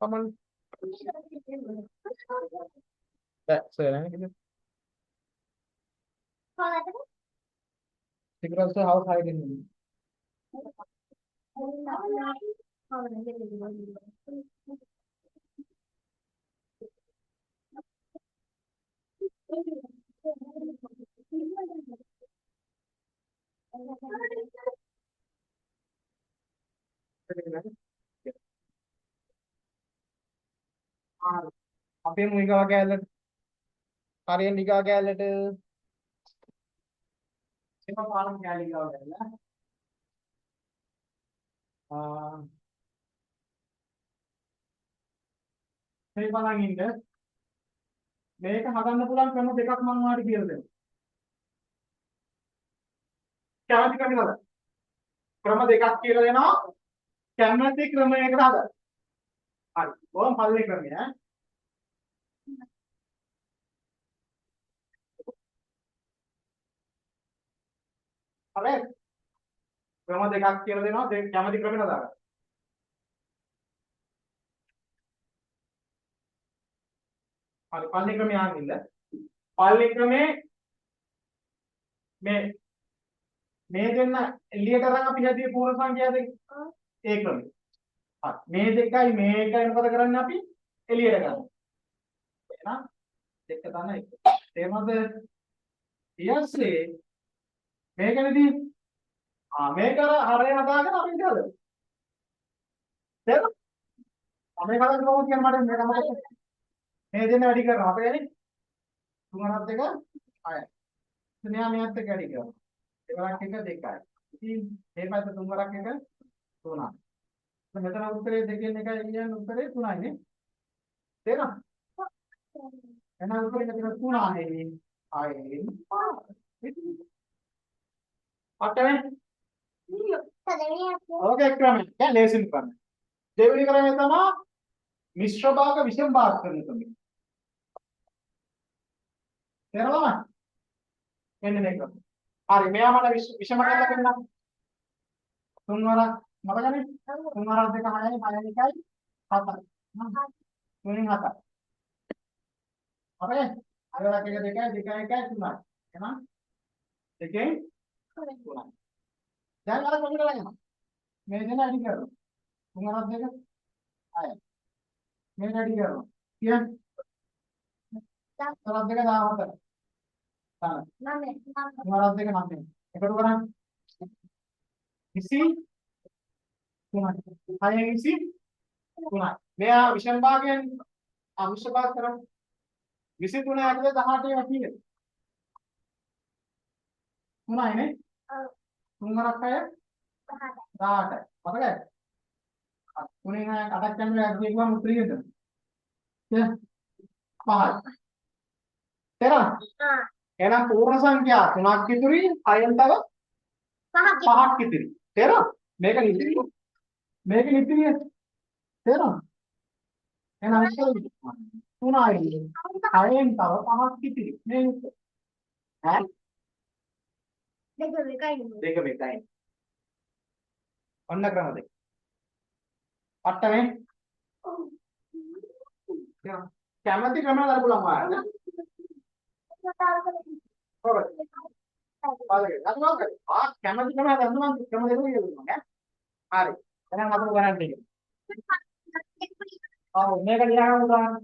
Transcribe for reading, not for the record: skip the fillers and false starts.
Common. That's figure also how high it is. අපේ මුලිකව කැලලට හරියෙන් ඩිගා කැලලට එපා පාලම් කැලේ ගාව කැලලා මේ බලන් ඉන්න මේක හදන්න පුළුවන් ක්‍රම දෙකක් මම ඔයාලට කියලා දෙනවා. කැමති ක්‍රමවල ක්‍රම දෙකක් කියලා දෙනවා. කැමති ක්‍රමයකට හදන්න. හරි. ඕම් පළවෙනි ක්‍රමය ඈ. හරි. ක්‍රම දෙකක් කියලා දෙනවා. කැමති ක්‍රමයට දාගන්න. හරි. පළවෙනි ක්‍රමය ආගින්න. පළවෙනි ක්‍රමේ මේ දෙන්න එළියට අරන් අපි හැදුවේ පූර්ණ සංඛ්‍යා දෙක. ඒ ක්‍රමය. හරි. මේ දෙකයි මේකයි මොකද කරන්නේ අපි එළියට ගන්නවා. එහෙනම් දෙක තමයි. තේරුණාද? ඊයස්සේ මේකෙදී මේක හරයම දාගෙන අපි ඉඳලා. තේරුණා? අපි කලින් කොහොමද කියන්නේ මට මේක මතක. මේ දෙන්න වැඩි කරනවා. අපේ යන්නේ 3 2 6යි. මෙයා මෙයාත් එක්ක වැඩි කරනවා. දෙකක් එක දෙකයි. ඉතින් මේ පැත්ත 3 වරක් එක 3යි. මෙතන උත්තරේ දෙකෙන් එකයි කියන්නේ උත්තරේ 3යි නේ. තේරෙනවද? එහෙනම් උත්තරේ දෙක 3යි. ආයේ අටනේ. ඕකේ ක්‍රමය. දැන් ලේසින් කරන්න. දෙවෙනි ක්‍රමය තමයි මිශ්‍ර භාග විෂම භාග කරන ක්‍රමය. තේරෙනවද? මෙන්න මේක. හරි මෙයා මට විෂම කරලා දෙන්නම්. 3 වරක් මතකනේ? 3 වරක් දෙක 6යි 6යි 1යි 7යි. 3න් 7යි. හරි? අරලක් එක 2යි 2යි 1යි 3යි. එහෙනම් දෙකෙන් 3යි. දැන් අර කොහොමද කරන්නේ? මේ දෙන අඩි කරනවා. 3 වරක් දෙක 6යි. මේ වැඩි කරනවා. කියන්නේ 3 වරක් දෙක 14. නෑ. 9 වරක් දෙක 9. එකතු කරන්නේ 23. 6න් 23. මෙයා විෂම භාගයෙන් අංශ භාග කරන්නේ 23 ඇතුලේ 18 වටිනේ. 3යි නේ? ඔව්. 3 වරක් 6 18යි. මතකයි? 3න් 8ක් යනවා ඇතුලේ ගිහම උත්තරේ එන්න. 5යි. තේරෙනවද? එහෙනම් පූර්ණ සංඛ්‍යා 3ක් ඉතුරුයි 6න් තව 5ක් ඉතිරි. තේරෙනවද? මේක නිතිරි. මේක නිතිරිය. තේරෙනවද? එහෙනම් ඒක 3යි. 6න් තව 5ක් ඉතිරි. මේ ඈ දෙක මේකයි. ඔන්න ක්‍රම දෙක. අටනේ. කැමති ක්‍රම ගන්න පුළුවන් වාරද? කොහොමද? පාලකේ. අතුමා කරේ. කැමති ක්‍රම හදන්න මම ක්‍රම දෙකම කියනවා ඈ. හරි. එහෙනම් අපු ගණන් දෙක. ඔව් මේක ලියන්න උදාහරණ.